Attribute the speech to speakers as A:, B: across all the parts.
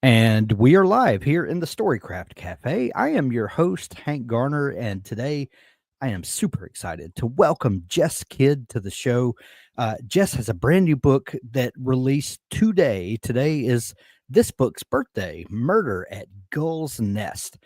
A: And we are live here in the Storycraft Cafe. I am your host, Hank Garner, and today I am super excited to welcome Jess Kidd to the show. Jess has a brand new book that released today. Today is this book's birthday, Murder at Gull's Nest.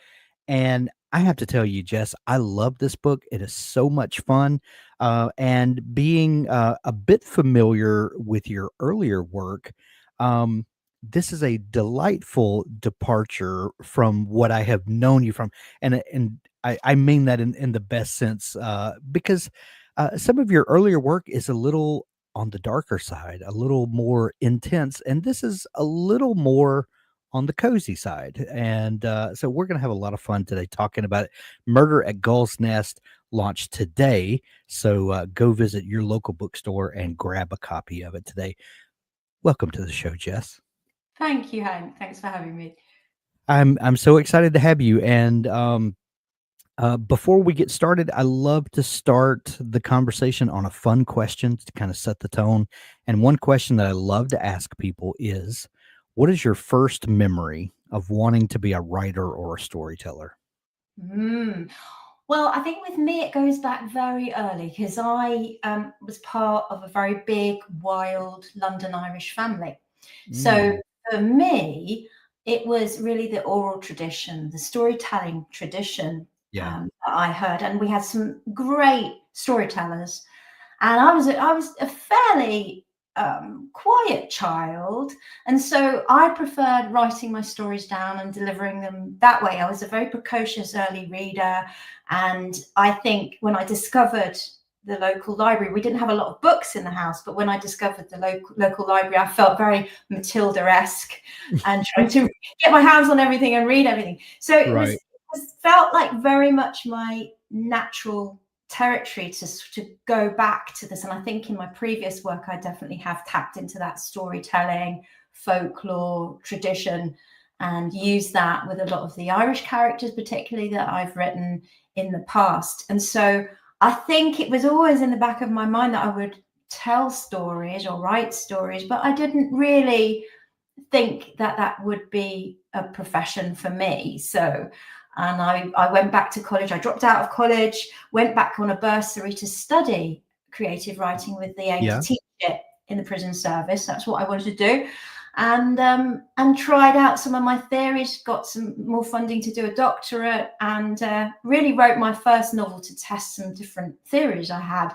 A: And I have to tell you, Jess, I love this book. It is so much fun. And being a bit familiar with your earlier work, um, this is a delightful departure from what I have known you from. And I mean that in the best sense, because some of your earlier work is a little on the darker side, a little more intense. And this is a little more on the cozy side. And so we're going to have a lot of fun today talking about it. Murder at Gull's Nest launched today. So go visit your local bookstore and grab a copy of it today. Welcome to the show, Jess.
B: Thank you, Hank. Thanks for having me.
A: I'm so excited to have you. And before we get started, I love to start the conversation on a fun question to kind of set the tone. And one question that I love to ask people is, what is your first memory of wanting to be a writer or a storyteller?
B: Mm. Well, I think with me, it goes back very early because I was part of a very big, wild London Irish family. So
A: Mm,
B: for me, it was really the oral tradition, the storytelling tradition
A: yeah.
B: that I heard. And we had some great storytellers. And I was a fairly quiet child, and so I preferred writing my stories down and delivering them that way. I was a very precocious early reader, and I think when I discovered the local library, we didn't have a lot of books in the house, but when I discovered the local library, I felt very Matilda-esque and trying to get my hands on everything and read everything. So
A: Right.
B: it felt like very much my natural territory to go back to this. And I think in my previous work, I definitely have tapped into that storytelling, folklore, tradition, and used that with a lot of the Irish characters, particularly that I've written in the past. And so I think it was always in the back of my mind that I would tell stories or write stories, but I didn't really think that that would be a profession for me. So, and I went back to college. I dropped out of college, went back on a bursary to study creative writing with the aim to
A: Yeah.
B: teach it in the prison service. That's what I wanted to do. And tried out some of my theories, got some more funding to do a doctorate, and really wrote my first novel to test some different theories I had.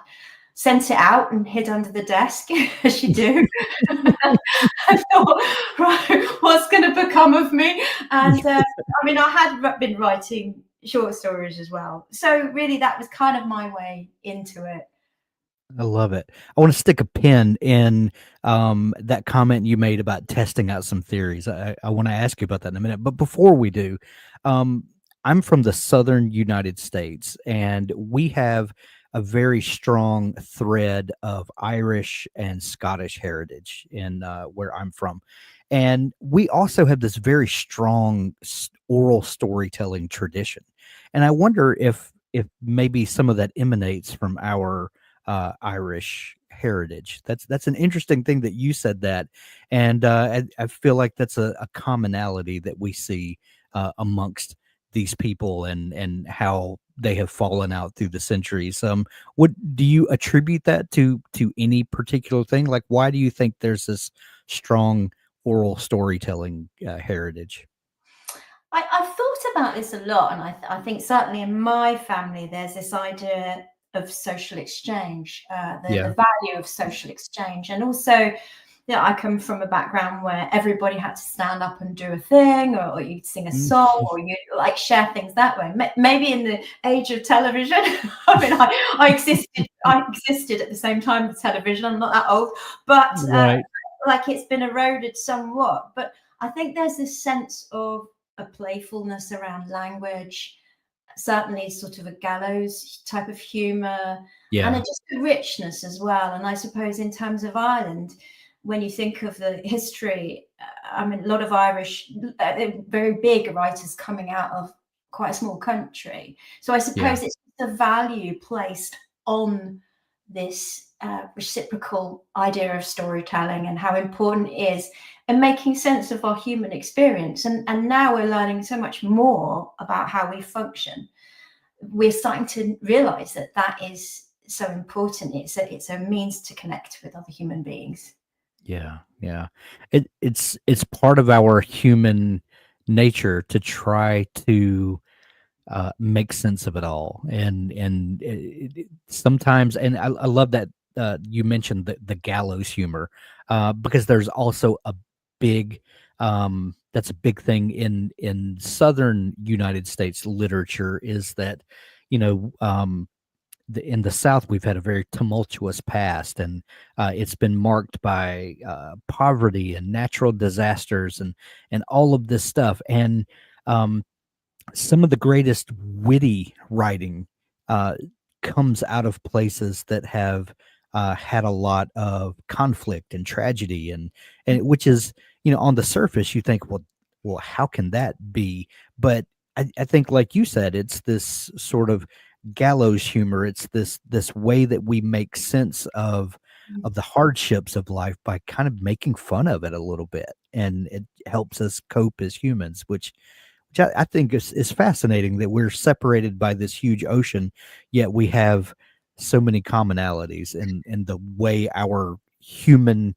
B: Sent it out and hid under the desk, as you do. I thought, right, what's going to become of me? And I mean, I had been writing short stories as well. So really, that was kind of my way into it.
A: I love it. I want to stick a pin in that comment you made about testing out some theories. I want to ask you about that in a minute. But before we do, um, I'm from the southern United States, and we have a very strong thread of Irish and Scottish heritage in where I'm from. And we also have this very strong oral storytelling tradition. And I wonder if maybe some of that emanates from our Irish heritage. That's an interesting thing that you said that, and I feel like that's a commonality that we see amongst these people and how they have fallen out through the centuries. What do you attribute that to any particular thing? Like, why do you think there's this strong oral storytelling heritage?
B: I've thought about this a lot, and I think certainly in my family, there's this idea of social exchange, the
A: Yeah,
B: value of social exchange, and also, yeah, I come from a background where everybody had to stand up and do a thing, or you'd sing a
A: Mm,
B: song, or you like share things that way. Maybe in the age of television, I mean, I existed, I existed at the same time with television. I'm not that old, but
A: right.
B: like it's been eroded somewhat. But I think there's this sense of a playfulness around language, certainly sort of a gallows type of humor, and a,
A: Yeah,
B: just a richness as well. And I suppose in terms of Ireland, when you think of the history, I mean, a lot of Irish, very big writers coming out of quite a small country. So I
A: yeah,
B: suppose it's the value placed on this reciprocal idea of storytelling and how important it is in making sense of our human experience. And now we're learning so much more about how we function. We're starting to realize that that is so important. It's a means to connect with other human beings.
A: Yeah, yeah. It's part of our human nature to try to make sense of it all, and sometimes, and I love that you mentioned the gallows humor, because there's also a big that's a big thing in southern United States literature, is that you know in the South, we've had a very tumultuous past, and it's been marked by poverty and natural disasters and all of this stuff. And um, some of the greatest witty writing uh, comes out of places that have had a lot of conflict and tragedy, and which is, on the surface you think, well, how can that be? But I think, like you said, it's this sort of gallows humor. It's this way that we make sense of the hardships of life by kind of making fun of it a little bit, and it helps us cope as humans, which I think is fascinating, that we're separated by this huge ocean, yet we have so many commonalities in the way our human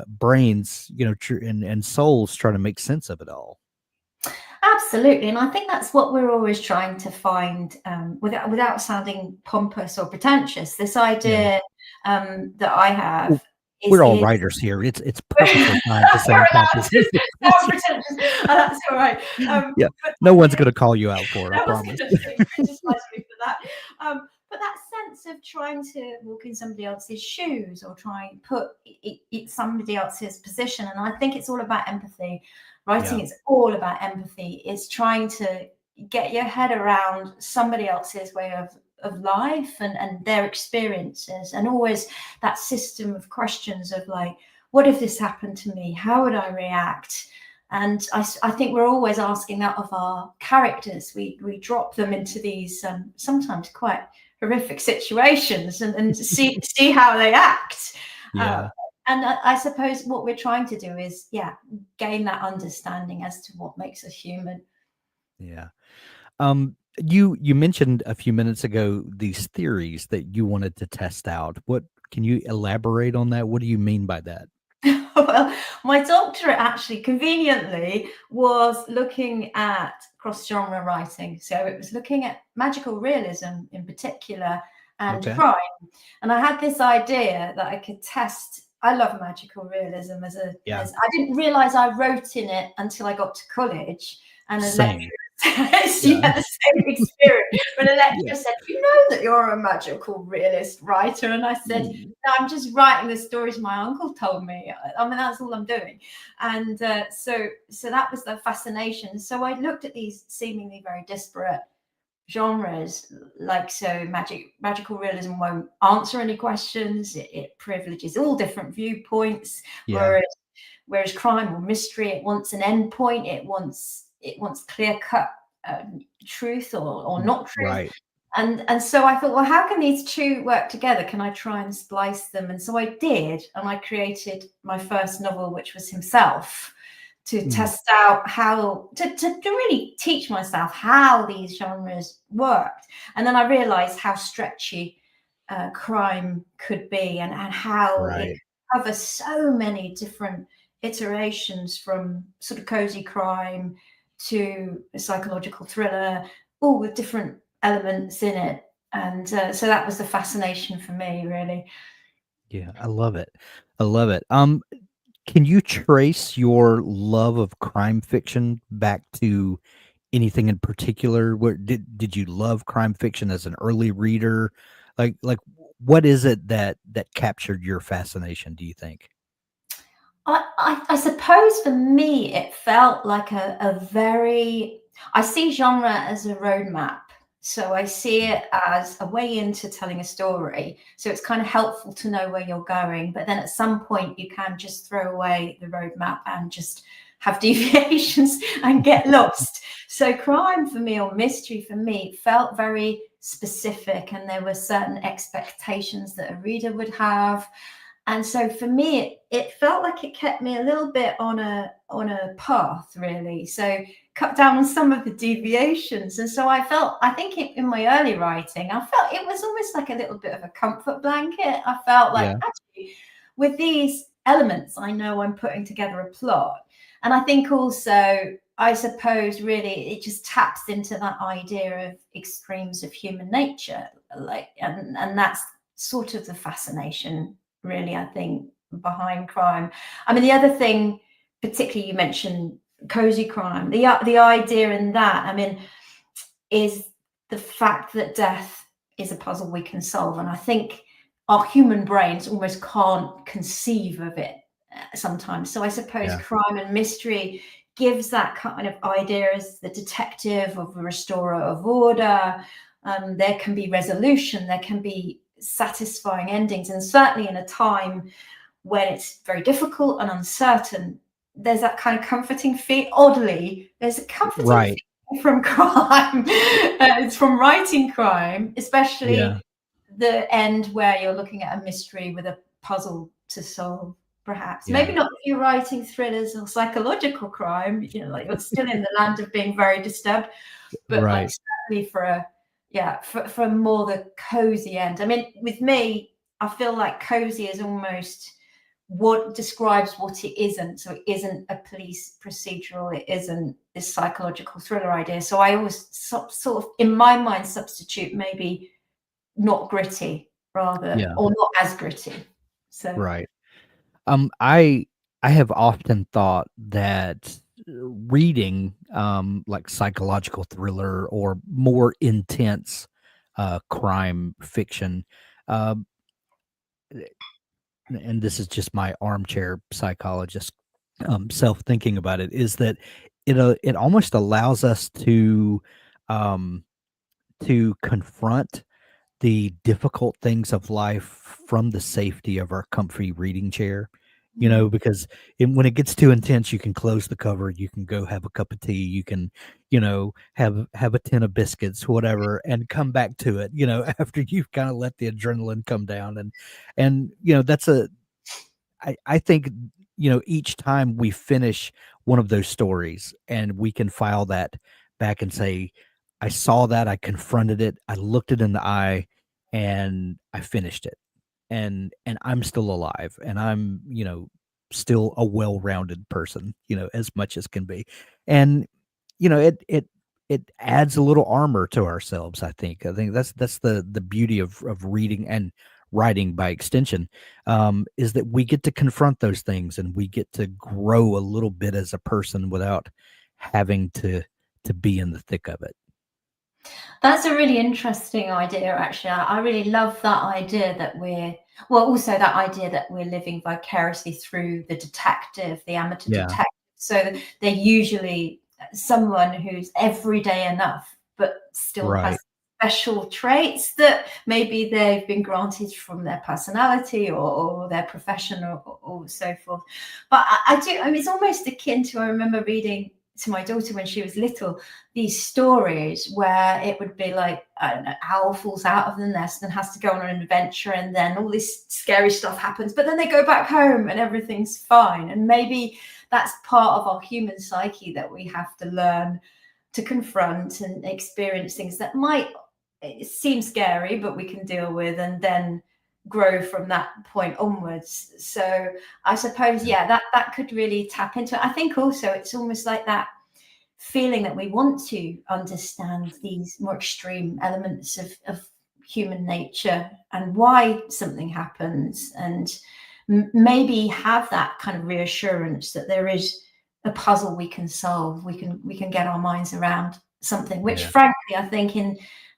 A: brains, and souls try to make sense of it all.
B: Absolutely, and I think that's what we're always trying to find, without sounding pompous or pretentious. This idea that I have
A: We're all
B: is
A: writers here. It's perfectly fine to sound pompous.
B: sound pretentious. That's all right.
A: Yeah,
B: But
A: no one's going to call you out for it, I
B: I was
A: promise.
B: going to say, criticize me for that. But that sense of trying to walk in somebody else's shoes or try and put somebody else's position, and I think it's all about empathy. Writing is all about empathy. It's trying to get your head around somebody else's way of life and their experiences, and always that system of questions of like, what if this happened to me? How would I react? And I think we're always asking that of our characters. We drop them into these sometimes quite horrific situations and see how they act.
A: Yeah.
B: And I suppose what we're trying to do is, gain that understanding as to what makes us human.
A: Yeah. You mentioned a few minutes ago these theories that you wanted to test out. What can you elaborate on that? What do you mean by that?
B: Well, my doctorate actually conveniently was looking at cross-genre writing. So it was looking at magical realism in particular and
A: Okay.
B: crime. And I had this idea that I could test. I love magical realism as I didn't realize I wrote in it until I got to college, and a lecturer
A: Same.
B: the same experience. When a lecturer
A: Yeah.
B: said, "You know that you're a magical realist writer," and I said, "No, I'm just writing the stories my uncle told me. I mean, that's all I'm doing." And so that was the fascination. So I looked at these seemingly very disparate genres, like, so magical realism won't answer any questions. It privileges all different viewpoints,
A: Yeah.
B: whereas crime or mystery, it wants an endpoint. It wants clear cut truth or not truth.
A: Right.
B: And so I thought, well, how can these two work together? Can I try and splice them? And so I did, and I created my first novel, which was himself, to test out how to really teach myself how these genres worked. And then I realized how stretchy crime could be, and how it
A: Right.
B: covers so many different iterations, from sort of cozy crime to a psychological thriller, all with different elements in it. And so that was the fascination for me, really.
A: Yeah. I love it. I love it. Can you trace your love of crime fiction back to anything in particular? Where did you love crime fiction as an early reader? Like what is it that captured your fascination, do you think?
B: I suppose for me, it felt like a very, I see genre as a roadmap. So I see it as a way into telling a story. So it's kind of helpful to know where you're going. But then at some point, you can just throw away the roadmap and just have deviations and get lost. So crime for me, or mystery for me, felt very specific. And there were certain expectations that a reader would have. And so for me, it felt like it kept me a little bit on a path, really. So cut down on some of the deviations. And so I think in my early writing, I felt it was almost like a little bit of a comfort blanket. I felt like, actually, with these elements, I know I'm putting together a plot. And I think also, I suppose, really, it just taps into that idea of extremes of human nature, and that's sort of the fascination, really, I think, behind crime. I mean, the other thing, particularly, you mentioned cozy crime. The idea in that, I mean, is the fact that death is a puzzle we can solve, and I think our human brains almost can't conceive of it sometimes. So I suppose crime and mystery gives that kind of idea as the detective or the restorer of order. There can be resolution, there can be satisfying endings, and certainly in a time when it's very difficult and uncertain, there's that kind of comforting feel. Oddly, there's a comforting feel from crime. It's from writing crime, especially the end where you're looking at a mystery with a puzzle to solve. Perhaps maybe not if you're writing thrillers or psychological crime, like you're still in the land of being very disturbed, but like certainly for more the cozy end. I mean, with me, I feel like cozy is almost what describes what it isn't. So it isn't a police procedural, it isn't this psychological thriller idea. So I always sort of in my mind substitute maybe not gritty rather, or not as gritty. So
A: I have often thought that reading like psychological thriller or more intense crime fiction, and this is just my armchair psychologist self thinking about it, is that it almost allows us um, to confront the difficult things of life from the safety of our comfy reading chair, because when it gets too intense, you can close the cover, you can go have a cup of tea, you can, have a tin of biscuits, whatever, and come back to it, after you've kind of let the adrenaline come down. And, I think, each time we finish one of those stories and we can file that back and say, I saw that, I confronted it, I looked it in the eye, and I finished it. And I'm still alive, and I'm, still a well-rounded person, as much as can be. And, it adds a little armor to ourselves, I think. I think that's the beauty of reading and writing by extension, is that we get to confront those things and we get to grow a little bit as a person without having to be in the thick of it.
B: That's a really interesting idea, actually. I really love that idea that also that idea that we're living vicariously through the detective, the amateur detective. So they're usually someone who's everyday enough, but still has special traits that maybe they've been granted from their personality or their profession or so forth. But I mean, it's almost akin to, I remember reading to my daughter when she was little, these stories where it would be like, I don't know, owl falls out of the nest and has to go on an adventure, and then all this scary stuff happens, but then they go back home and everything's fine. And maybe that's part of our human psyche, that we have to learn to confront and experience things that might seem scary, but we can deal with, and then grow from that point onwards. So I suppose that could really tap into it. I think also it's almost like that feeling that we want to understand these more extreme elements of human nature and why something happens, and maybe have that kind of reassurance that there is a puzzle we can solve. We can get our minds around something, which frankly I think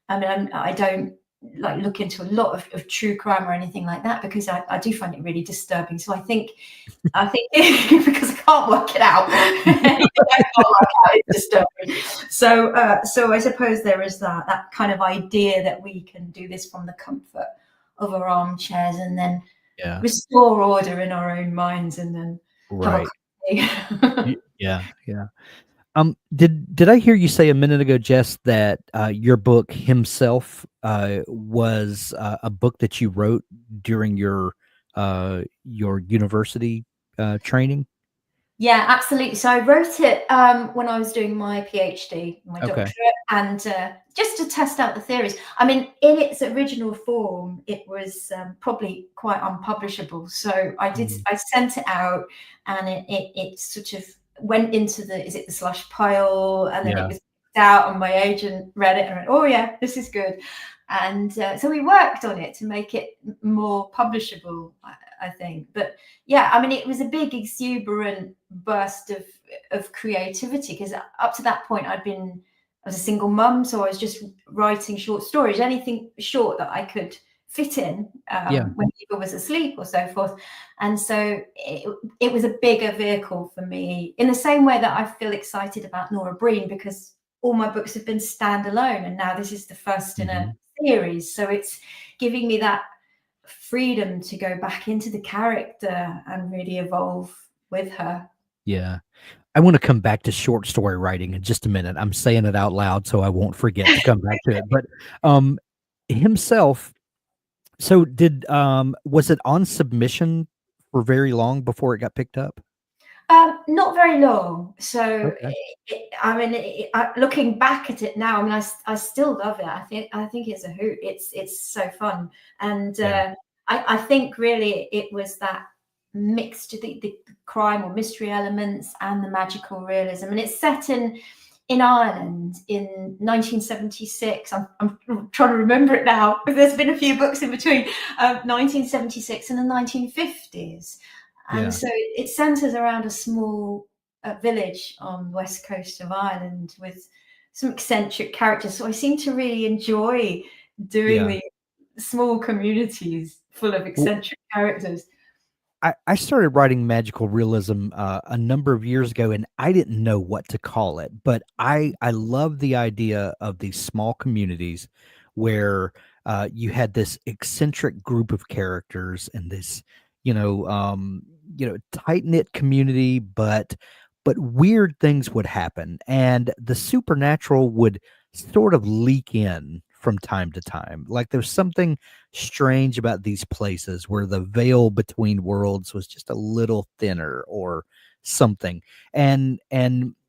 B: I don't like look into a lot of true crime or anything like that, because I do find it really disturbing. So I think because I can't work it out, it's disturbing. So I suppose there is that kind of idea that we can do this from the comfort of our armchairs, and then restore order in our own minds, and then have a
A: yeah. Did I hear you say a minute ago, Jess, that your book Himself was a book that you wrote during your your university training?
B: Yeah, absolutely. So I wrote it when I was doing my PhD, my doctorate, and just to test out the theories. I mean, in its original form, it was probably quite unpublishable. So I sent it out, and it sort of went into the slush pile, and then it was out, and my agent read it and went, "Oh yeah, this is good." And so we worked on it to make it more publishable, I think. But yeah, I mean, it was a big exuberant burst of creativity, because up to that point I was a single mum, so I was just writing short stories, anything short that I could fit in when people was asleep or so forth. And so it was a bigger vehicle for me, in the same way that I feel excited about Nora Breen, because all my books have been standalone, and now this is the first in a series. So it's giving me that freedom to go back into the character and really evolve with her.
A: Yeah. I want to come back to short story writing in just a minute. I'm saying it out loud so I won't forget to come back to it. But himself, so was it on submission for very long before it got picked up?
B: Not very long. So looking back at it now, I mean, I still love it. I think it's a hoot. It's so fun. And I think really it was that mixed the crime or mystery elements and the magical realism. And it's set in Ireland in 1976. I'm trying to remember it now, because there's been a few books in between, 1976 and the 1950s. And so it centres around a small village on the west coast of Ireland with some eccentric characters. So I seem to really enjoy doing the small communities full of eccentric characters.
A: I started writing magical realism a number of years ago, and I didn't know what to call it, but I love the idea of these small communities where you had this eccentric group of characters and this, tight knit community, but weird things would happen, and the supernatural would sort of leak in from time to time. Like there's something strange about these places where the veil between worlds was just a little thinner or something. And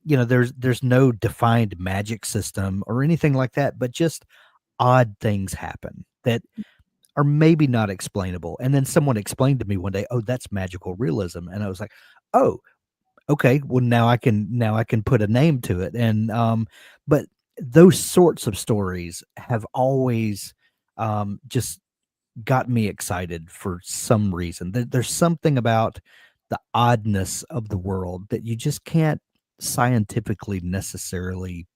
A: there's no defined magic system or anything like that, but just odd things happen that are maybe not explainable. And then someone explained to me one day, "Oh, that's magical realism." And I was like, "Oh, okay, well now I can put a name to it." And but those sorts of stories have always just got me excited for some reason. There's something about the oddness of the world that you just can't scientifically necessarily,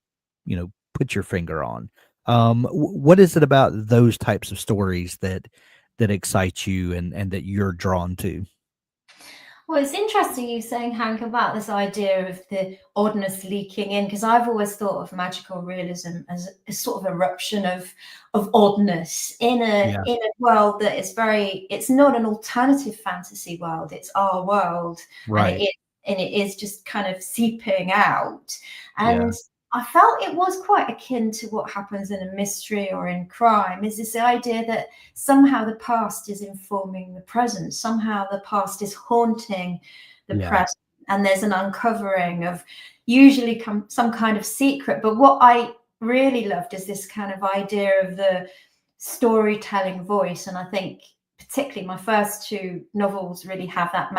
A: put your finger on. What is it about those types of stories that excites you and that you're drawn to?
B: Well, it's interesting you saying, Hank, about this idea of the oddness leaking in, because I've always thought of magical realism as a sort of eruption of oddness in a world that is it's not an alternative fantasy world, it's our world.
A: Right.
B: And it is just kind of seeping out. And I felt it was quite akin to what happens in a mystery or in crime, is this idea that somehow the past is informing the present, somehow the past is haunting the present, and there's an uncovering of usually some kind of secret. But what I really loved is this kind of idea of the storytelling voice. And I think particularly my first two novels really have that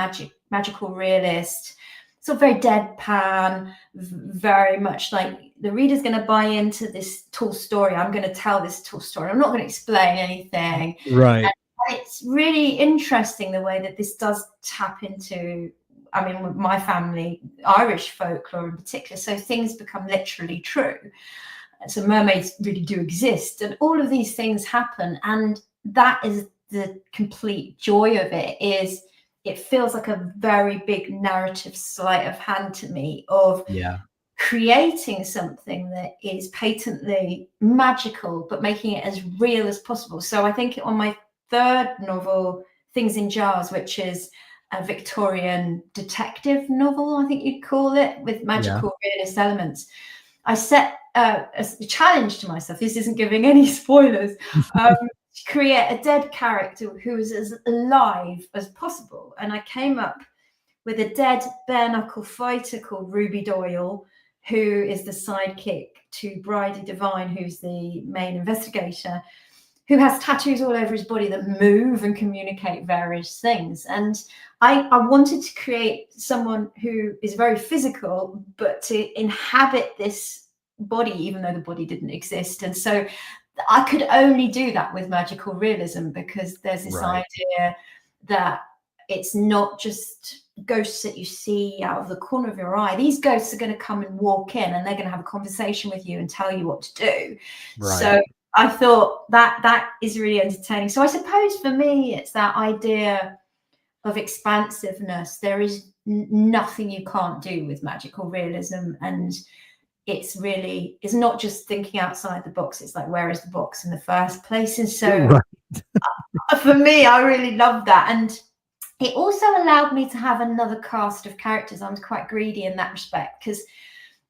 B: magical realist, sort of very deadpan, very much like the reader's going to buy into this tall story. I'm going to tell this tall story. I'm not going to explain anything.
A: Right.
B: And it's really interesting the way that this does tap into, I mean, with my family, Irish folklore in particular. So things become literally true. So mermaids really do exist, and all of these things happen. And that is the complete joy of it. Is it feels like a very big narrative sleight of hand to me of creating something that is patently magical, but making it as real as possible. So I think on my third novel, Things in Jars, which is a Victorian detective novel, I think you'd call it, with magical realist elements, I set a challenge to myself. This isn't giving any spoilers. create a dead character who is as alive as possible. And I came up with a dead bare knuckle fighter called Ruby Doyle, who is the sidekick to Bridie Devine, who's the main investigator, who has tattoos all over his body that move and communicate various things. And I wanted to create someone who is very physical, but to inhabit this body, even though the body didn't exist. And so I could only do that with magical realism, because there's this idea that it's not just ghosts that you see out of the corner of your eye. These ghosts are going to come and walk in, and they're going to have a conversation with you and tell you what to do. Right. So I thought that is really entertaining. So I suppose for me, it's that idea of expansiveness. There is nothing you can't do with magical realism, and it's not just thinking outside the box. It's like, where is the box in the first place? And so for me, I really love that. And it also allowed me to have another cast of characters. I was quite greedy in that respect, because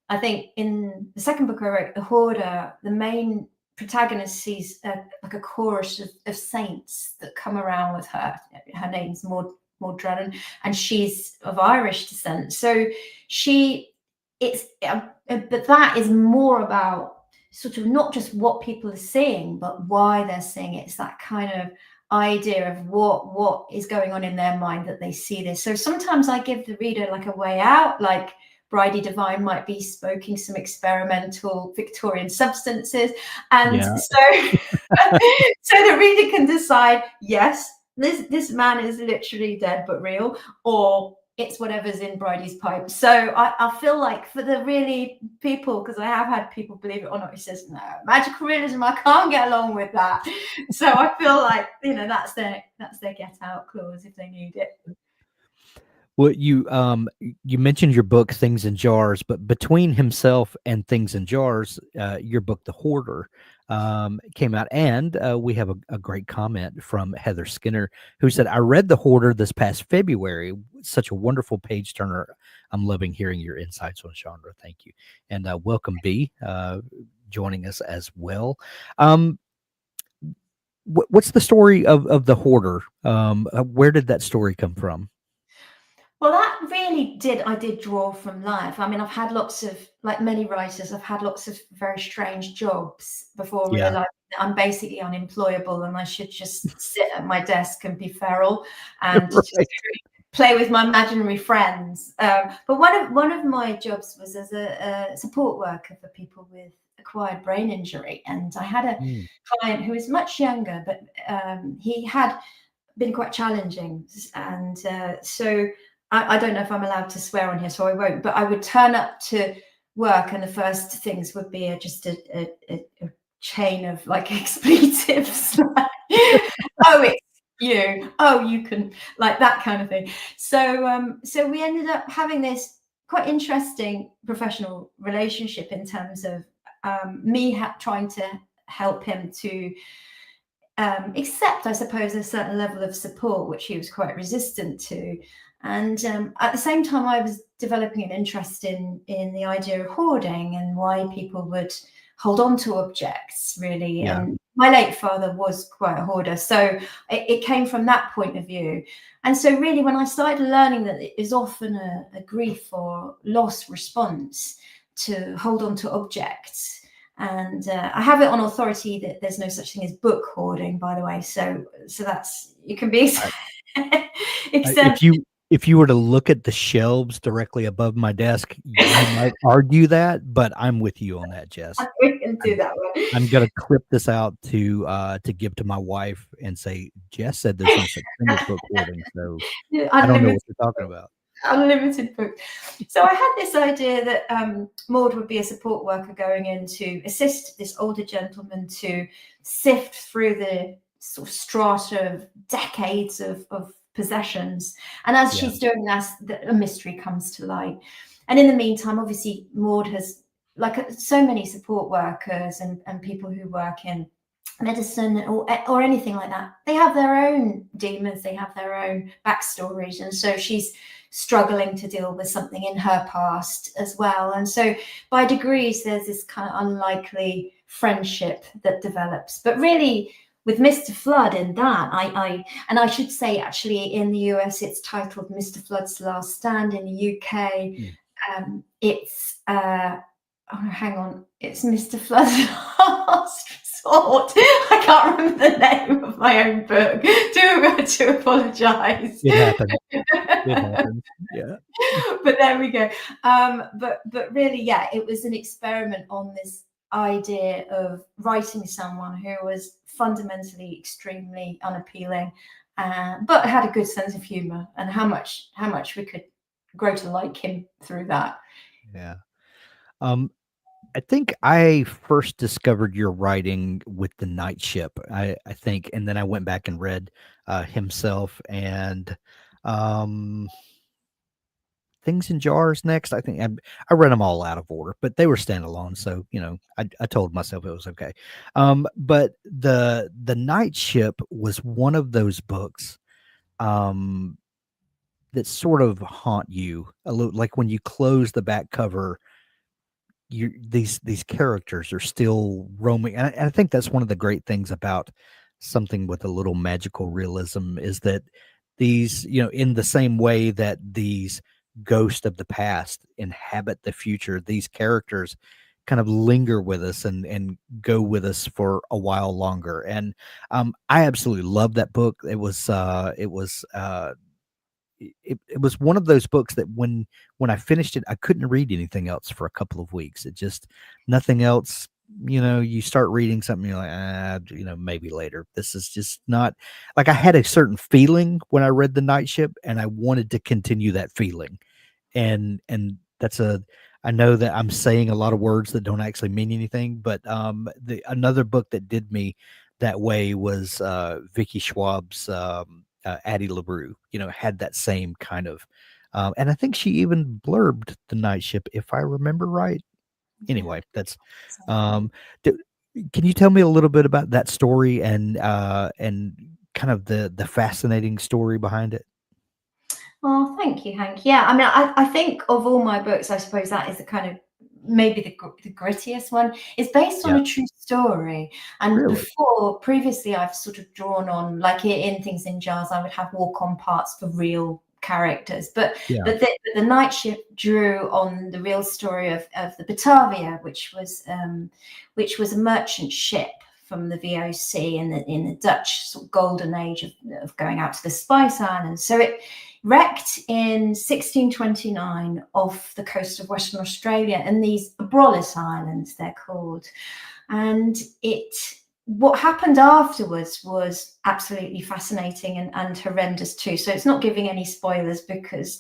B: I think in the second book I wrote, The Hoarder, the main protagonist sees like a chorus of saints that come around with her. Her name's Maud Drennan, and she's of Irish descent. So but that is more about sort of not just what people are seeing, but why they're seeing it. It's that kind of idea of what is going on in their mind that they see this. So sometimes I give the reader like a way out, like Bridie Devine might be smoking some experimental Victorian substances, and so the reader can decide, yes, this man is literally dead but real, or it's whatever's in Bridie's pipe. So I feel like for the really people, because I have had people, believe it or not, who says, no, magical realism, I can't get along with that. So I feel like, that's their get out clause if they need it.
A: Well, you mentioned your book Things in Jars, but between himself and Things in Jars, your book The Hoarder came out, and we have a great comment from Heather Skinner, who said, I read The Hoarder this past February. Such a wonderful page turner. I'm loving hearing your insights on genre. Thank you. And welcome, B, joining us as well. What's the story of The Hoarder? Where did that story come from?
B: Well, that really I did draw from life. I mean, I've had lots of, like many writers, I've had lots of very strange jobs before realizing that I'm basically unemployable and I should just sit at my desk and be feral and just play with my imaginary friends. But one of my jobs was as a support worker for people with acquired brain injury. And I had a client who was much younger, but he had been quite challenging. And so I don't know if I'm allowed to swear on here, so I won't, but I would turn up to work and the first things would be just a chain of like expletives. Oh, it's you. Oh, you can, like that kind of thing. So we ended up having this quite interesting professional relationship in terms of me trying to help him to accept, I suppose, a certain level of support, which he was quite resistant to. And at the same time, I was developing an interest in the idea of hoarding and why people would hold on to objects, really. Yeah. And my late father was quite a hoarder. So it came from that point of view. And so really, when I started learning that it is often a grief or loss response to hold on to objects, and I have it on authority that there's no such thing as book hoarding, by the way. So that's, you can be
A: if you were to look at the shelves directly above my desk, you might argue that, but I'm with you on that, Jess.
B: We can do that one.
A: I'm gonna clip this out to give to my wife and say, Jess said there's no such thing as book hoarding. So I don't know what you're talking about.
B: Unlimited books. So I had this idea that Maud would be a support worker going in to assist this older gentleman to sift through the sort of strata of decades of possessions. And as she's doing that, a mystery comes to light. And in the meantime, obviously, Maud has, like so many support workers and people who work in medicine or anything like that, they have their own demons, they have their own backstories. And so she's struggling to deal with something in her past as well. And so by degrees, there's this kind of unlikely friendship that develops. But really, with Mr. Flood in that, and I should say actually in the US it's titled Mr. Flood's Last Stand. In the UK, it's hang on, it's Mr. Flood's Last Resort. I can't remember the name of my own book. Do apologise.
A: It happened. It happened. Yeah.
B: But there we go. But really, yeah, it was an experiment on this idea of writing someone who was fundamentally extremely unappealing, but had a good sense of humor, and how much we could grow to like him through that.
A: Yeah. I think I first discovered your writing with The Night Ship, I think, and then I went back and read Himself and Things in Jars next. I think I read them all out of order, but they were standalone, so I told myself it was okay. But the Night Ship was one of those books that sort of haunt you a little, like when you close the back cover. These characters are still roaming, and I think that's one of the great things about something with a little magical realism is that these, in the same way that these ghosts of the past inhabit the future, these characters kind of linger with us and go with us for a while longer. And I absolutely love that book. It was it was one of those books that when I finished it, I couldn't read anything else for a couple of weeks. It just, nothing else. You start reading something, you're like, maybe later. This is just not, like, I had a certain feeling when I read The Night Ship, and I wanted to continue that feeling. And that's I know that I'm saying a lot of words that don't actually mean anything, but another book that did me that way was Vicky Schwab's Addie LaRue, had that same kind of, and I think she even blurbed The Night Ship, if I remember right. Anyway, that's, can you tell me a little bit about that story and kind of the fascinating story behind it?
B: Oh, thank you, Hank. Yeah, I mean, I think of all my books, I suppose that is the kind of maybe the grittiest one. It's based on a true story. And
A: Really?
B: previously, I've sort of drawn on, like in Things in Jars, I would have walk-on parts for real characters. But the Night Ship drew on the real story of the Batavia, which was a merchant ship from the VOC in the Dutch sort of golden age of going out to the Spice Islands. So it wrecked in 1629 off the coast of Western Australia, and these Abrolhos Islands, they're called. And what happened afterwards was absolutely fascinating and horrendous too. So it's not giving any spoilers because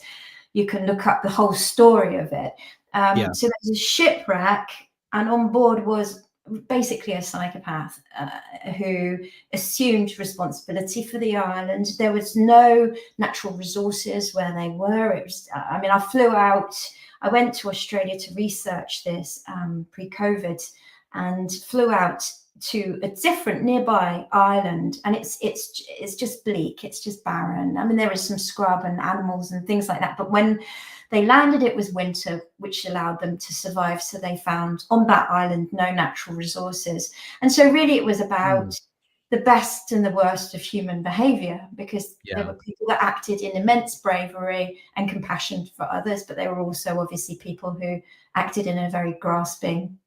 B: you can look up the whole story of it. So there's a shipwreck, and on board was basically a psychopath who assumed responsibility for the island. There was no natural resources where they were. It was, I went to Australia to research this pre-COVID, and flew out to a different nearby island, and it's just bleak, it's just barren. I mean, there is some scrub and animals and things like that, but when they landed, it was winter, which allowed them to survive. So they found on that island no natural resources. And so really it was about the best and the worst of human behavior, because there were people that acted in immense bravery and compassion for others, but there were also obviously people who acted in a very grasping,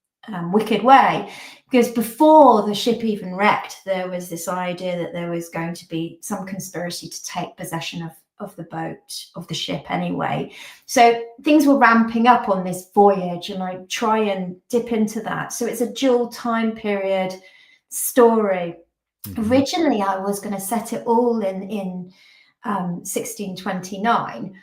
B: wicked way. Because before the ship even wrecked, there was this idea that there was going to be some conspiracy to take possession of the boat, of the ship anyway. So things were ramping up on this voyage, and I try and dip into that. So it's a dual time period story. Originally, I was going to set it all in 1629,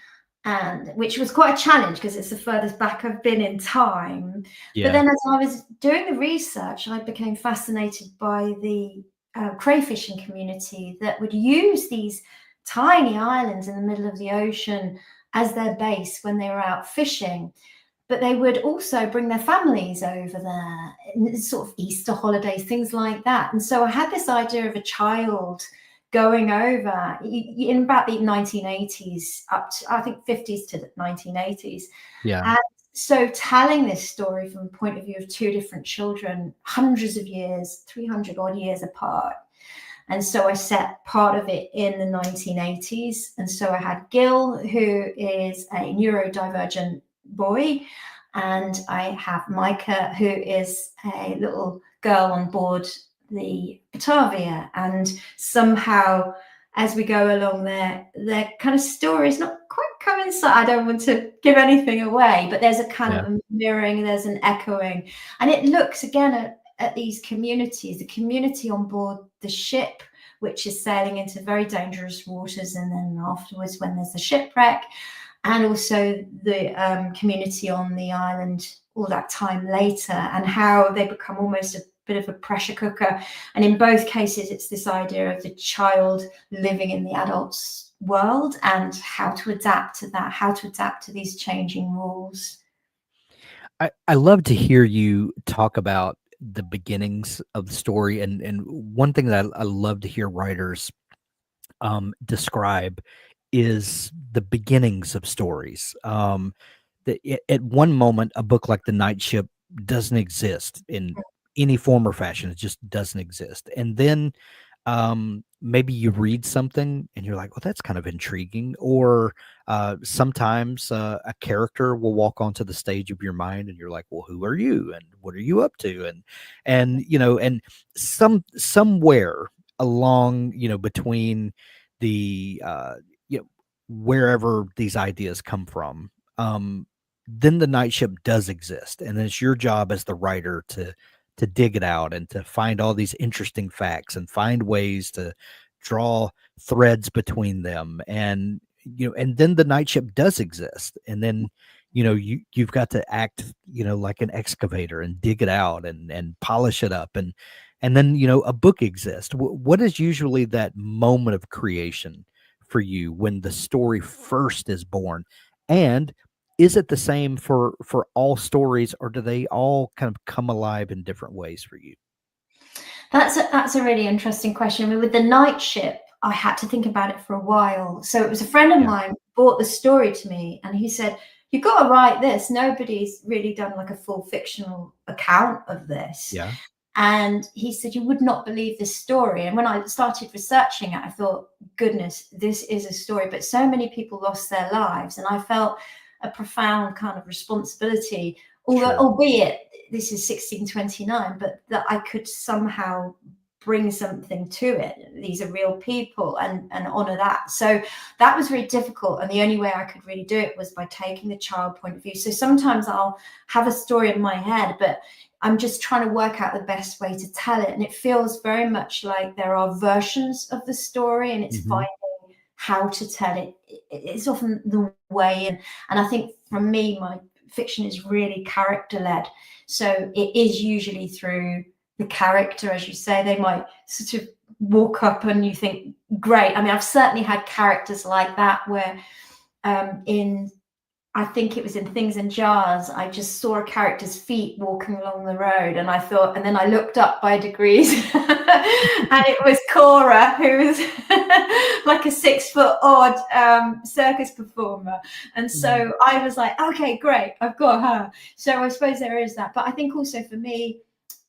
B: and which was quite a challenge because it's the furthest back I've been in time. But then as I was doing the research, I became fascinated by the crayfishing community that would use these tiny islands in the middle of the ocean as their base when they were out fishing. But they would also bring their families over there, in sort of Easter holidays, things like that. And so I had this idea of a child going over in about the 1980s, up to, I think, 50s to the 1980s. And so telling this story from the point of view of two different children, hundreds of years, 300 odd years apart, And so I set part of it in the 1980s. And so I had Gil, who is a neurodivergent boy, and I have Micah, who is a little girl on board the Batavia. And somehow, as we go along, their kind of stories not quite coincide. I don't want to give anything away, but there's a kind of a mirroring, there's an echoing, and it looks again at these communities, the community on board the ship, which is sailing into very dangerous waters, and then afterwards when there's a shipwreck, and also the community on the island all that time later, and how they become almost a bit of a pressure cooker. And in both cases, it's this idea of the child living in the adult's world and how to adapt to that, how to adapt to these changing rules.
A: I love to hear you talk about the beginnings of the story. And one thing that I love to hear writers describe is the beginnings of stories. At one moment, a book like The Night Ship doesn't exist in any form or fashion. It just doesn't exist. And then maybe you read something and you're like, well, that's kind of intriguing. Or sometimes a character will walk onto the stage of your mind and you're like, well, who are you? And what are you up to? And somewhere along, between the, wherever these ideas come from, then the Night Ship does exist. And it's your job as the writer to dig it out and to find all these interesting facts and find ways to draw threads between them. And then the Night Ship does exist. And then, you've got to act, like an excavator and dig it out and polish it up. And then, a book exists. What is usually that moment of creation for you when the story first is born? And is it the same for all stories, or do they all kind of come alive in different ways for you?
B: That's a really interesting question. I mean, with The Night Ship, I had to think about it for a while. So it was a friend of mine brought the story to me, and he said, "You've got to write this. Nobody's really done like a full fictional account of this."
A: Yeah.
B: And he said, "You would not believe this story." And when I started researching it, I thought, goodness, this is a story. But so many people lost their lives, and I felt a profound kind of responsibility, albeit this is 1629, but that I could somehow bring something to it. These are real people, and honor that. So that was really difficult. And the only way I could really do it was by taking the child point of view. So sometimes I'll have a story in my head, but I'm just trying to work out the best way to tell it. And it feels very much like there are versions of the story, and it's finding how to tell it. It's often the way. And I think for me, my fiction is really character led. So it is usually through the character, as you say. They might sort of walk up and you think, great. I mean, I've certainly had characters like that where I think it was in Things in Jars, I just saw a character's feet walking along the road, and I thought, and then I looked up by degrees and it was Cora, who was like a 6 foot odd circus performer. And so I was like, okay, great, I've got her. So I suppose there is that. But I think also for me,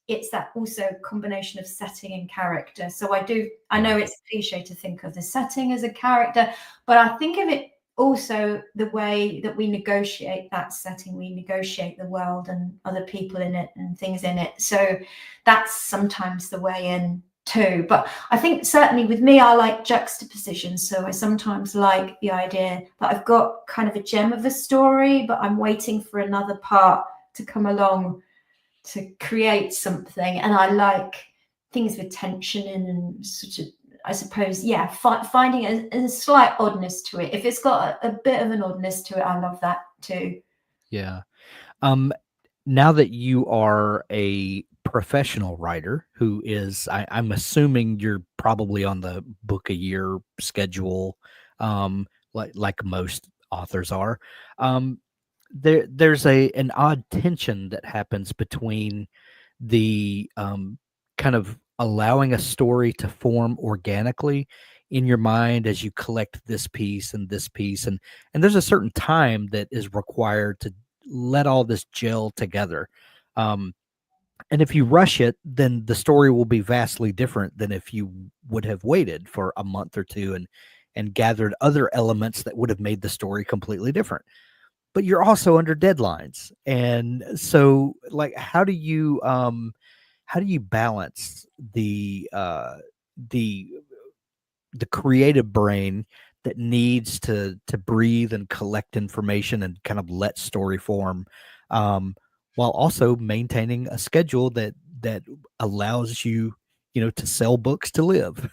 B: it's that also combination of setting and character. So I know it's cliche to think of the setting as a character, but I think of it also the way that we negotiate that setting, we negotiate the world and other people in it and things in it. So that's sometimes the way in too. But I think certainly with me, I like juxtaposition. So I sometimes like the idea that I've got kind of a gem of a story, but I'm waiting for another part to come along to create something. And I like things with tension in and sort of, I suppose, finding a slight oddness to it. If it's got a bit of an oddness to it, I love that too.
A: Yeah. Now that you are a professional writer who is, I'm assuming you're probably on the book a year schedule, like most authors are. There's an odd tension that happens between the kind of allowing a story to form organically in your mind as you collect this piece and this piece, and there's a certain time that is required to let all this gel together. And if you rush it, then the story will be vastly different than if you would have waited for a month or two and gathered other elements that would have made the story completely different. But you're also under deadlines. And so, like, how do you balance the the creative brain that needs to breathe and collect information and kind of let story form, um, while also maintaining a schedule that allows you, to sell books to live?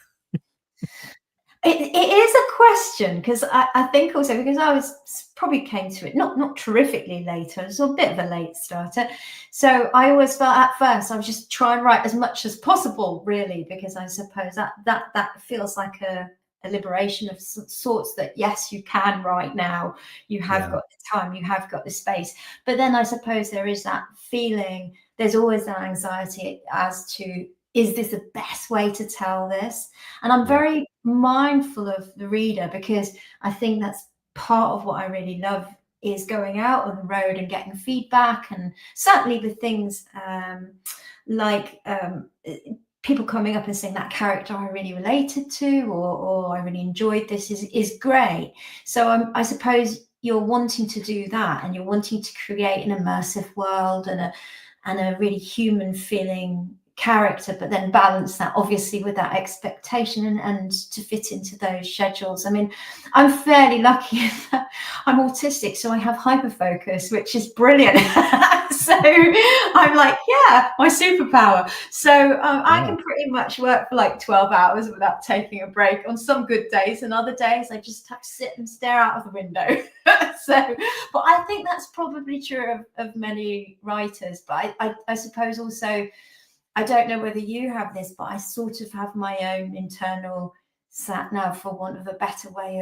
B: It is a question, because I think also because I was probably came to it not terrifically late. I was a bit of a late starter, so I always felt at first I was just try and write as much as possible, really, because I suppose that feels like a liberation of sorts, that yes, you can write now, you have
A: Yeah,
B: got the time, you have got the space. But then I suppose there is that feeling, there's always that anxiety as to, is this the best way to tell this? And I'm
A: yeah,
B: very mindful of the reader, because I think that's part of what I really love, is going out on the road and getting feedback, and certainly with things like people coming up and saying that character I really related to, or I really enjoyed this, is great. So I suppose you're wanting to do that, and you're wanting to create an immersive world and a really human feeling character, but then balance that obviously with that expectation, and to fit into those schedules. I mean, I'm fairly lucky in that I'm autistic, so I have hyperfocus, which is brilliant. So I'm like, yeah, my superpower. So I
A: yeah,
B: can pretty much work for like 12 hours without taking a break on some good days, and other days I just have to sit and stare out of the window. So, but I think that's probably true of many writers. But I suppose also, I don't know whether you have this, but I sort of have my own internal sat nav, for want of a better way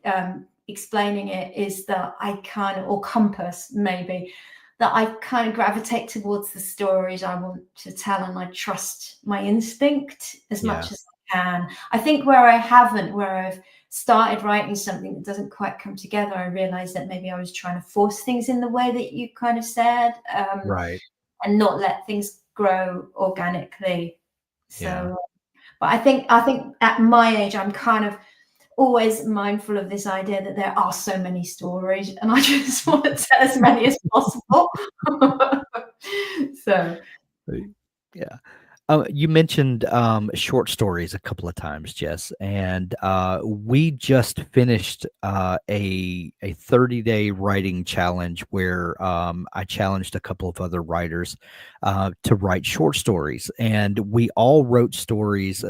B: of explaining it, is that I kind of, or compass maybe, that I kind of gravitate towards the stories I want to tell, and I trust my instinct as
A: yeah,
B: much as I can. I think where I haven't, where I've started writing something that doesn't quite come together, I realize that maybe I was trying to force things in the way that you kind of said.
A: right,
B: And not let things grow organically.
A: yeah.
B: So, but I think at my age, I'm kind of always mindful of this idea that there are so many stories, and I just want to tell as many as possible. So,
A: Yeah. You mentioned short stories a couple of times, Jess, and we just finished a 30-day writing challenge where I challenged a couple of other writers to write short stories, and we all wrote stories.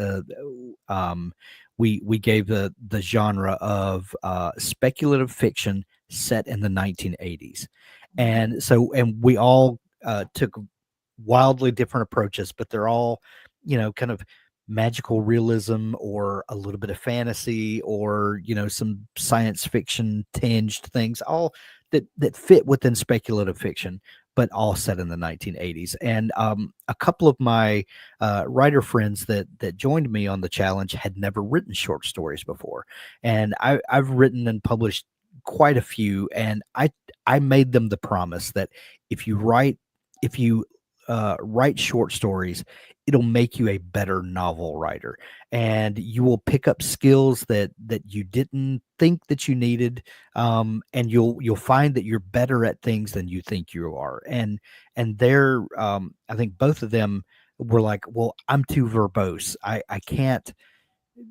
A: Um, we gave the genre of speculative fiction set in the 1980s, and we all took wildly different approaches, but they're all, kind of magical realism or a little bit of fantasy or, some science fiction tinged things, all that fit within speculative fiction, but all set in the 1980s. And a couple of my writer friends that joined me on the challenge had never written short stories before, and I've written and published quite a few, and I made them the promise that if you write if you write short stories, it'll make you a better novel writer, and you will pick up skills that you didn't think that you needed, and you'll find that you're better at things than you think you are. And they're, I think both of them were like, well, I'm too verbose. I can't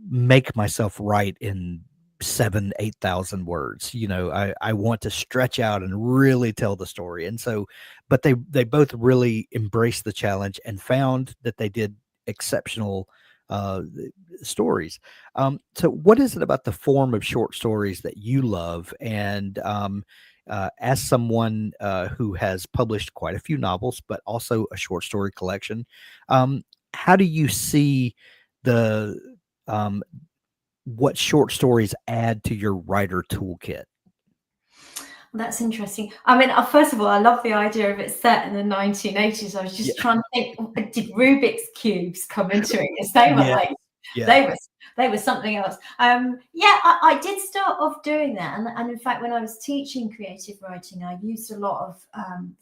A: make myself write in 7,000 8,000 words. I want to stretch out and really tell the story. And so, but they both really embraced the challenge and found that they did exceptional uh stories. So what is it about the form of short stories that you love? And as someone who has published quite a few novels but also a short story collection, um how do you see the um what short stories add to your writer toolkit?
B: that's interesting. I mean, first of all, I love the idea of it set in the 1980s. I was
A: Yeah.
B: just trying to think, did Rubik's cubes come into it? Because they were
A: Yeah.
B: like,
A: Yeah.
B: they were they were something else. Yeah, I did start off doing that, and in fact, when I was teaching creative writing, I used a lot of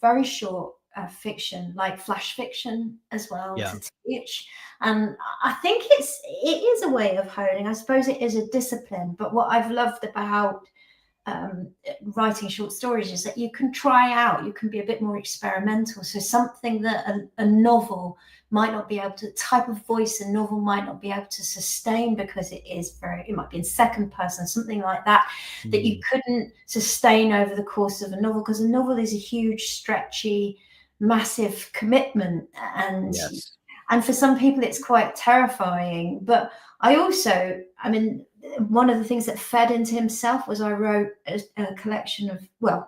B: very short fiction, like flash fiction as well,
A: Yeah.
B: to teach. And I think it is a way of honing. I suppose it is a discipline. But what I've loved about writing short stories is that you can try out, you can be a bit more experimental. So something that a novel might not be able to, type of voice a novel might not be able to sustain because it might be in second person, something like that, that you couldn't sustain over the course of a novel, because a novel is a huge, stretchy, massive commitment. And
A: Yes.
B: and for some people it's quite terrifying. But I mean, one of the things that fed into himself was I wrote a collection of,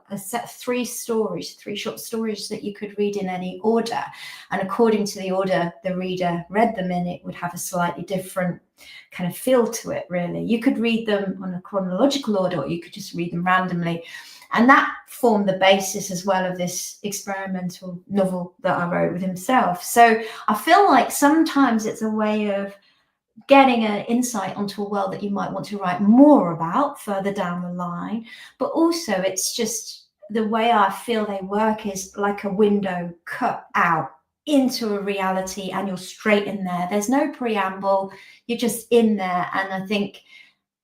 B: a set of three short stories that you could read in any order. And according to the order the reader read them in, it would have a slightly different kind of feel to it, really. You could read them on a chronological order, or you could just read them randomly. And that formed the basis as well of this experimental novel that I wrote with himself. So I feel like sometimes it's a way of getting an insight onto a world that you might want to write more about further down the line. But also it's just the way I feel they work is like a window cut out into a reality, and you're straight in there. There's no preamble, you're just in there. And I think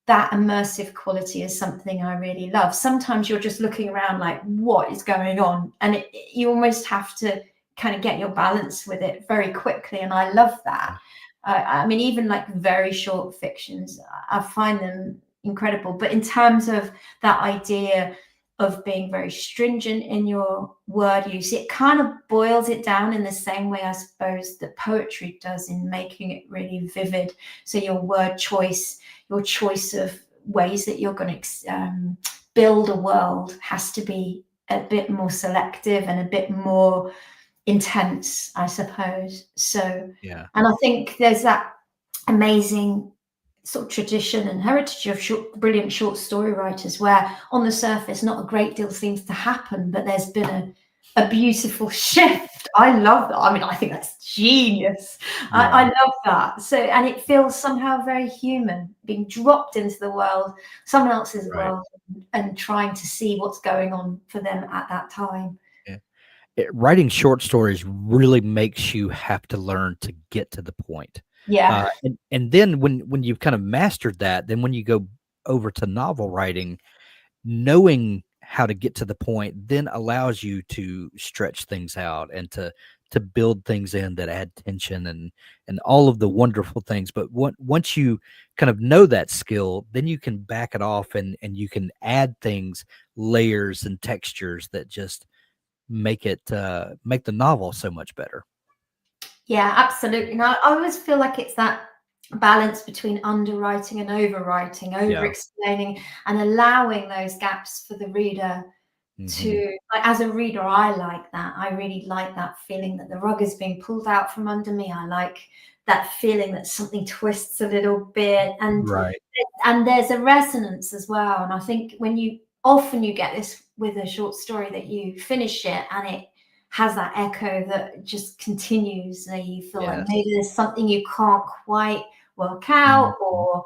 B: that immersive quality is something I really love. Sometimes you're just looking around like, what is going on? And you almost have to kind of get your balance with it very quickly. And I love that. I mean, even like very short fictions, I find them incredible. But in terms of that idea of being very stringent in your word use, it kind of boils it down in the same way, I suppose, that poetry does, in making it really vivid. So your word choice, your choice of ways that you're going to build a world has to be a bit more selective and a bit more intense, I suppose. So,
A: Yeah.
B: and I think there's that amazing sort of tradition and heritage of brilliant short story writers, where on the surface not a great deal seems to happen, but there's been a beautiful shift. I love that. I mean, I think that's genius.
A: Yeah.
B: I love that. So, and it feels somehow very human, being dropped into the world, someone else's world, and trying to see what's going on for them at that time.
A: Writing short stories really makes you have to learn to get to the point.
B: Yeah.
A: And then when you've kind of mastered that, then when you go over to novel writing, knowing how to get to the point then allows you to stretch things out and to build things in that add tension and all of the wonderful things. But once you kind of know that skill, then you can back it off and you can add things, layers and textures that just make the novel so much better.
B: Yeah, absolutely. Now, I always feel like it's that balance between underwriting and overwriting, over explaining, and allowing those gaps for the reader to, like, as a reader, I like that. I really like that feeling that the rug is being pulled out from under me. I like that feeling that something twists a little bit, and there's a resonance as well. And I think often you get this with a short story, that you finish it and it has that echo that just continues, and you feel like maybe there's something you can't quite work out, or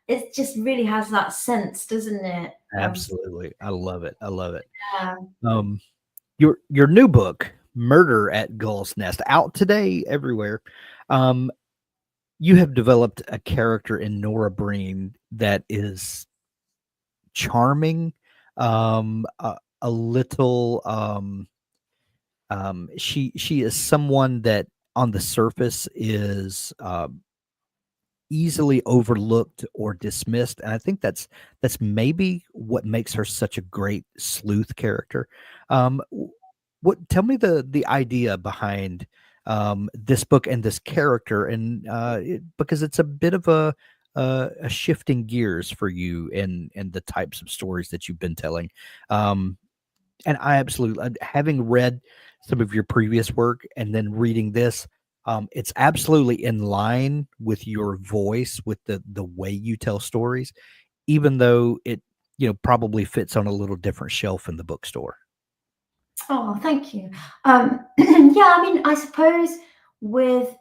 B: it just really has that sense, doesn't it?
A: Absolutely. I love it. I love it.
B: Yeah.
A: Your new book, Murder at Gull's Nest, out today everywhere. You have developed a character in Nora Breen that is charming, a little she is someone that on the surface is easily overlooked or dismissed, and I think that's maybe what makes her such a great sleuth character. Tell me the idea behind this book and this character, and because it's a bit of a shifting gears for you and the types of stories that you've been telling. And I absolutely, having read some of your previous work and then reading this, it's absolutely in line with your voice, with the way you tell stories, even though it probably fits on a little different shelf in the bookstore.
B: Oh, thank you. Yeah, I mean, I suppose with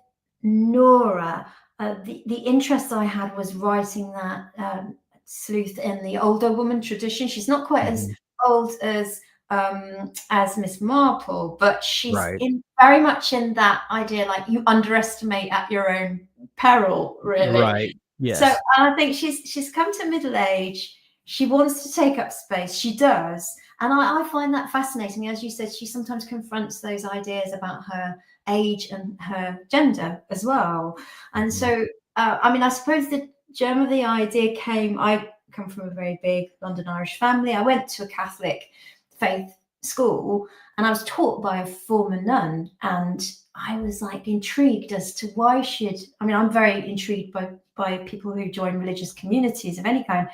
B: Nora, the interest I had was writing that sleuth in the older woman tradition. She's not quite as old as as Miss Marple, but she's
A: Right.
B: very much in that idea, like you underestimate at your own peril, really.
A: Right.
B: So
A: Yes.
B: I think she's come to middle age. She wants to take up space. She does. And I find that fascinating. As you said, she sometimes confronts those ideas about her age and her gender as well. And
A: Mhm.
B: so, I mean, I suppose the germ of the idea came, I come from a very big London Irish family. I went to a Catholic faith school and I was taught by a former nun. And I was like intrigued as to why I mean, I'm very intrigued by people who join religious communities of any kind.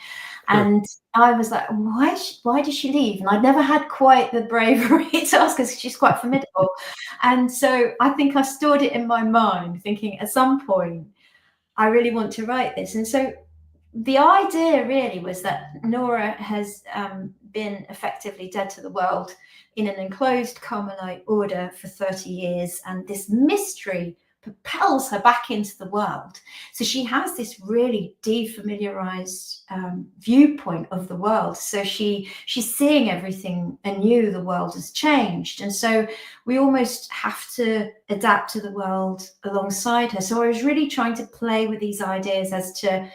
A: Sure.
B: And I was like, why did she leave? And I'd never had quite the bravery to ask her because she's quite formidable. And so I think I stored it in my mind, thinking at some point, I really want to write this. And so the idea really was that Nora has been effectively dead to the world in an enclosed Carmelite order for 30 years, and this mystery propels her back into the world. So she has this really defamiliarized viewpoint of the world. So she's seeing everything anew. The world has changed, and so we almost have to adapt to the world alongside her. So I was really trying to play with these ideas as to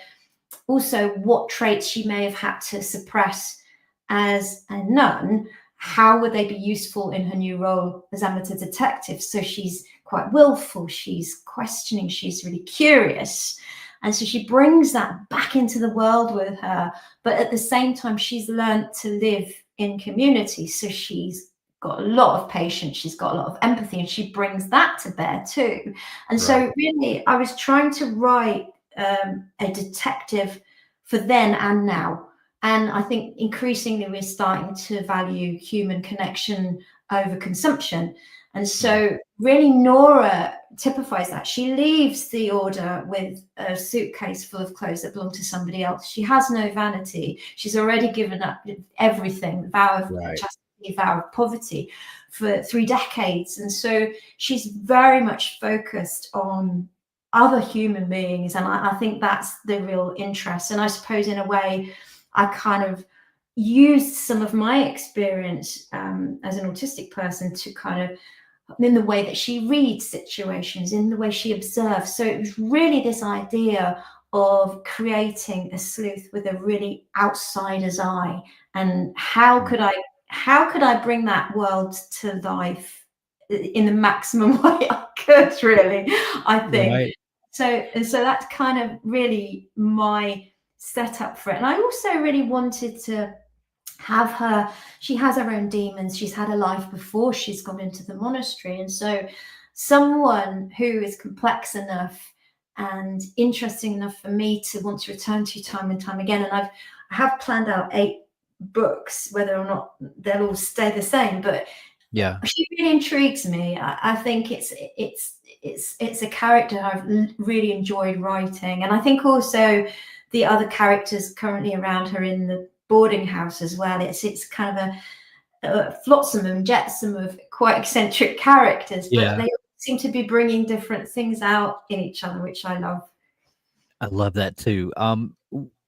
B: also what traits she may have had to suppress as a nun. How would they be useful in her new role as amateur detective? So she's quite willful, she's questioning, she's really curious. And so she brings that back into the world with her. But at the same time, she's learned to live in community. So she's got a lot of patience, she's got a lot of empathy, and she brings that to bear too. And
A: Right.
B: so, really, I was trying to write a detective for then and now. And I think increasingly we're starting to value human connection over consumption. And so, really, Nora typifies that. She leaves the order with a suitcase full of clothes that belong to somebody else. She has no vanity. She's already given up everything, the vow of
A: Right.
B: chastity, vow of poverty for 3 decades. And so she's very much focused on other human beings. And I think that's the real interest. And I suppose, in a way, I kind of used some of my experience as an autistic person to kind of, in the way that she reads situations, in the way she observes. So it was really this idea of creating a sleuth with a really outsider's eye. And how could I bring that world to life in the maximum way I could, really, I think.
A: Right.
B: So that's kind of really my setup for it. And I also really wanted to have her, she has her own demons, she's had a life before she's gone into the monastery. And so someone who is complex enough and interesting enough for me to want to return to time and time again. And I have planned out 8 books, whether or not they'll all stay the same, but
A: Yeah.
B: she really intrigues me. I think it's a character I've really enjoyed writing, and I think also the other characters currently around her in the boarding house as well. It's kind of a flotsam and jetsam of quite eccentric characters, but
A: Yeah.
B: they seem to be bringing different things out in each other, which I love.
A: I love that too.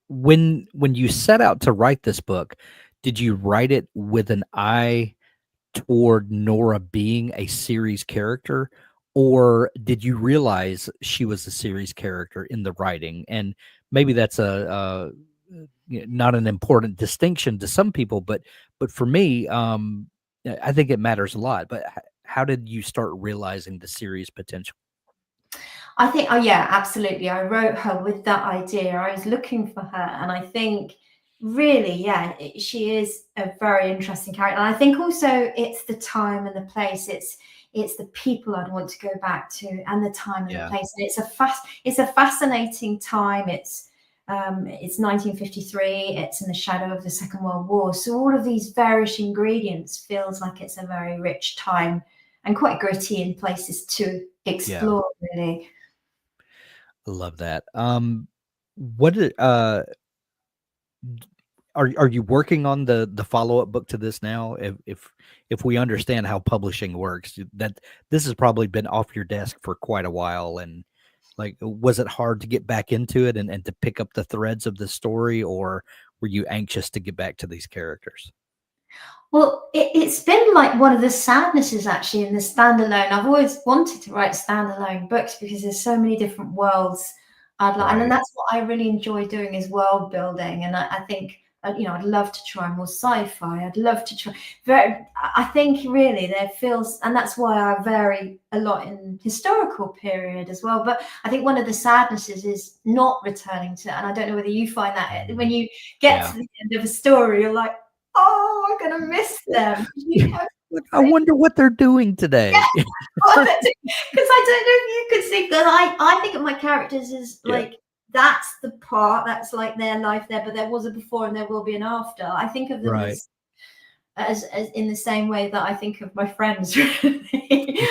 A: When you set out to write this book, did you write it with an eye toward Nora being a series character, or did you realize she was a series character in the writing? And maybe that's not an important distinction to some people, but for me, I think it matters a lot. But how did you start realizing the series potential?
B: I think, oh yeah, absolutely. I wrote her with that idea. I was looking for her, and I think really, yeah, she is a very interesting character. And I think also it's the time and the place. It's the people I'd want to go back to, and the time and the
A: Yeah.
B: place. And it's a fascinating time. It's 1953. It's in the shadow of the Second World War. So all of these various ingredients feels like it's a very rich time and quite gritty in places to
A: Yeah.
B: explore, really.
A: I love that. What are you working on the follow-up book to this now? If we understand how publishing works, that this has probably been off your desk for quite a while, and like, was it hard to get back into it and to pick up the threads of the story, or were you anxious to get back to these characters?
B: Well, it's been like one of the sadnesses actually in the standalone. I've always wanted to write standalone books because there's so many different worlds I'd like, and then
A: Right.
B: that's what I really enjoy doing is world building. And I think I'd love to try more sci-fi. I'd love to try. I think really there feels, and that's why I vary a lot in historical period as well. But I think one of the sadnesses is not returning to, and I don't know whether you find that when you get to the end of a story, you're like, oh, I'm gonna miss them.
A: I wonder what they're doing today.
B: Because I don't know if you could see, because I think of my characters as like that's the part that's like their life there, but there was a before and there will be an after. I think of them
A: Right.
B: as in the same way that I think of my friends. Really,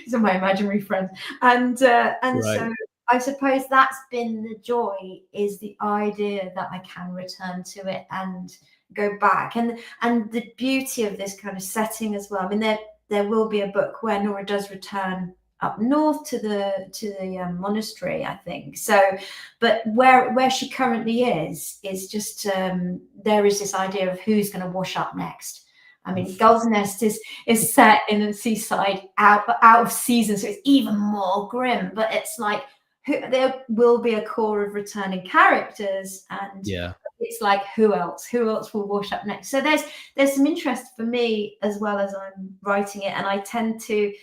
B: some of my imaginary friends, and
A: Right.
B: so I suppose that's been the joy, is the idea that I can return to it and go back, and the beauty of this kind of setting as well. I mean, there will be a book where Nora does return up north to the monastery, I think. So, but where she currently is just there is this idea of who's going to wash up next. I mean, Gull's Nest is set in a seaside out of season, so it's even more grim. But it's like there will be a core of returning characters, and it's like who else will wash up next. So there's some interest for me as well as I'm writing it, and I tend to,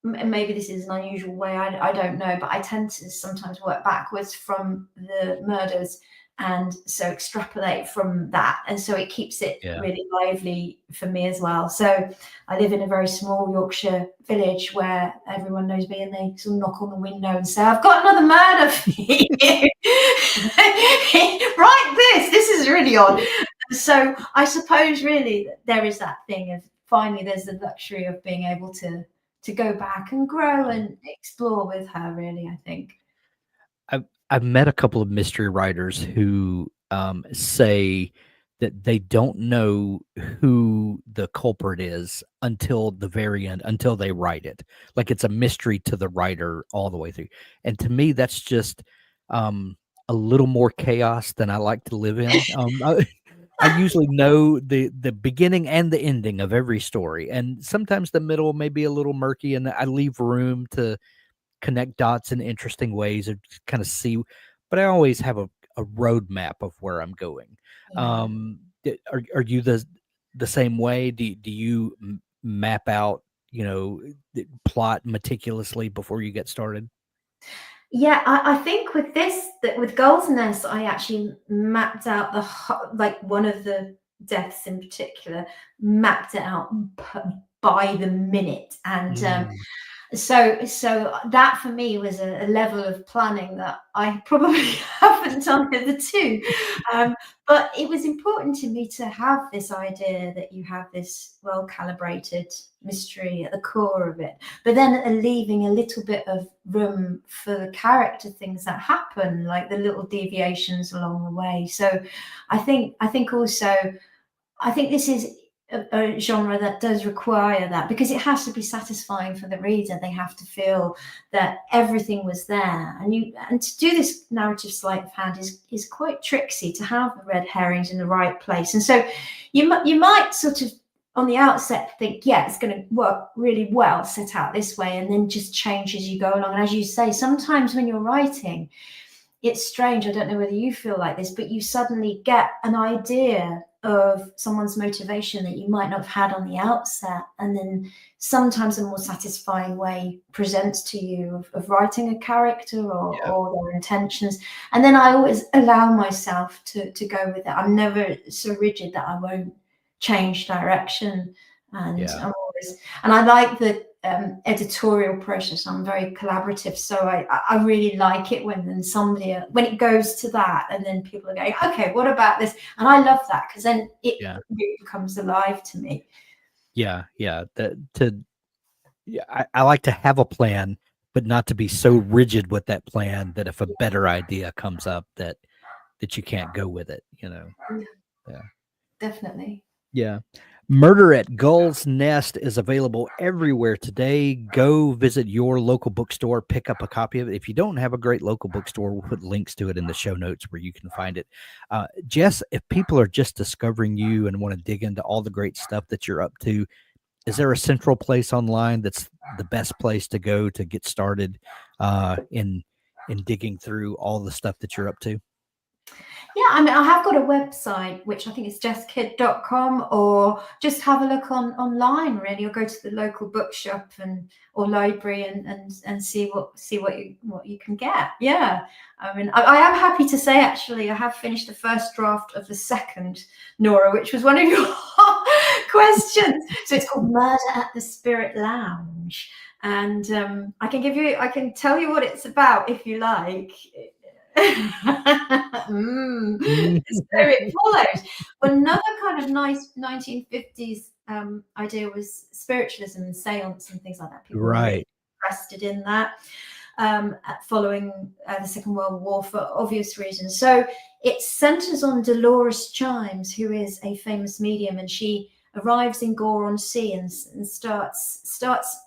B: maybe this is an unusual way, I don't know, but I tend to sometimes work backwards from the murders, and so extrapolate from that, and so it keeps it really lively for me as well. So I live in a very small Yorkshire village where everyone knows me, and they sort of knock on the window and say, I've got another murder for you. Write this is really odd. So I suppose really there is that thing of finally there's the luxury of being able to go back and grow and explore with her, really, I think.
A: I've met a couple of mystery writers who say that they don't know who the culprit is until the very end, until they write it. Like it's a mystery to the writer all the way through. And to me, that's just a little more chaos than I like to live in. I usually know the beginning and the ending of every story, and sometimes the middle may be a little murky, and I leave room to connect dots in interesting ways or kind of see, but I always have a roadmap of where I'm going. Are you the same way? Do you map out, the plot meticulously before you get started?
B: Yeah, I think with with Girls Nest, I actually mapped out like one of the deaths in particular, mapped it out by the minute, and so that for me was a level of planning that I probably haven't done hitherto. But it was important to me to have this idea that you have this well calibrated mystery at the core of it, but then leaving a little bit of room for the character things that happen, like the little deviations along the way. So I think also I think this is a genre that does require that, because it has to be satisfying for the reader. They have to feel that everything was there, and to do this narrative sleight of hand is quite tricksy, to have the red herrings in the right place. And so you might sort of on the outset think, yeah, it's going to work really well set out this way, and then just change as you go along. And as you say, sometimes when you're writing, it's strange. I don't know whether you feel like this, but you suddenly get an idea of someone's motivation that you might not have had on the outset, and then sometimes a more satisfying way presents to you of writing a character or their intentions. And then I always allow myself to go with it. I'm never so rigid that I won't change direction, and I'm always, and I like the editorial process. I'm very collaborative, so I really like it when when it goes to that, and then people are going, okay, what about this? And I love that, because then it really becomes alive to me.
A: I like to have a plan, but not to be so rigid with that plan that if a better idea comes up that you can't go with it,
B: Definitely.
A: Yeah. Murder at Gull's Nest is available everywhere today. Go visit your local bookstore, pick up a copy of it. If you don't have a great local bookstore, we'll put links to it in the show notes where you can find it. Jess, if people are just discovering you and want to dig into all the great stuff that you're up to, is there a central place online that's the best place to go to get started in digging through all the stuff that you're up to?
B: Yeah, I mean, I have got a website, which I think is jesskid.com, or just have a look online, really, or go to the local bookshop or library and see what you can get. Yeah, I mean, I am happy to say, actually, I have finished the first draft of the second Nora, which was one of your questions. So it's called Murder at the Spirit Lounge, and I can tell you what it's about if you like. So it follows. But another kind of nice 1950s idea was spiritualism and seance and things like that. People were really interested in that following the Second World War for obvious reasons. So it centers on Dolores Chimes, who is a famous medium, and she arrives in Gore-on-Sea and starts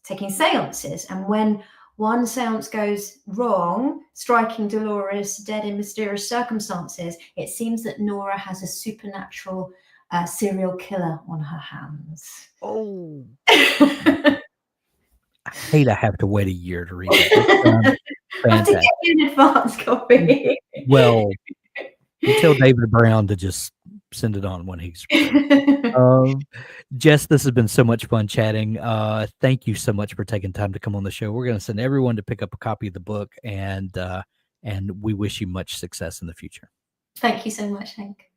B: taking seances. And when one seance goes wrong, striking Dolores dead in mysterious circumstances, it seems that Nora has a supernatural serial killer on her hands.
A: Oh. I hate I have to wait a year to read it.
B: I have to get you an advance copy.
A: Well, you tell David Brown to just send it on when he's Jess, this has been so much fun chatting. Thank you so much for taking time to come on the show. We're going to send everyone to pick up a copy of the book, and we wish you much success in the future.
B: Thank you so much, Hank.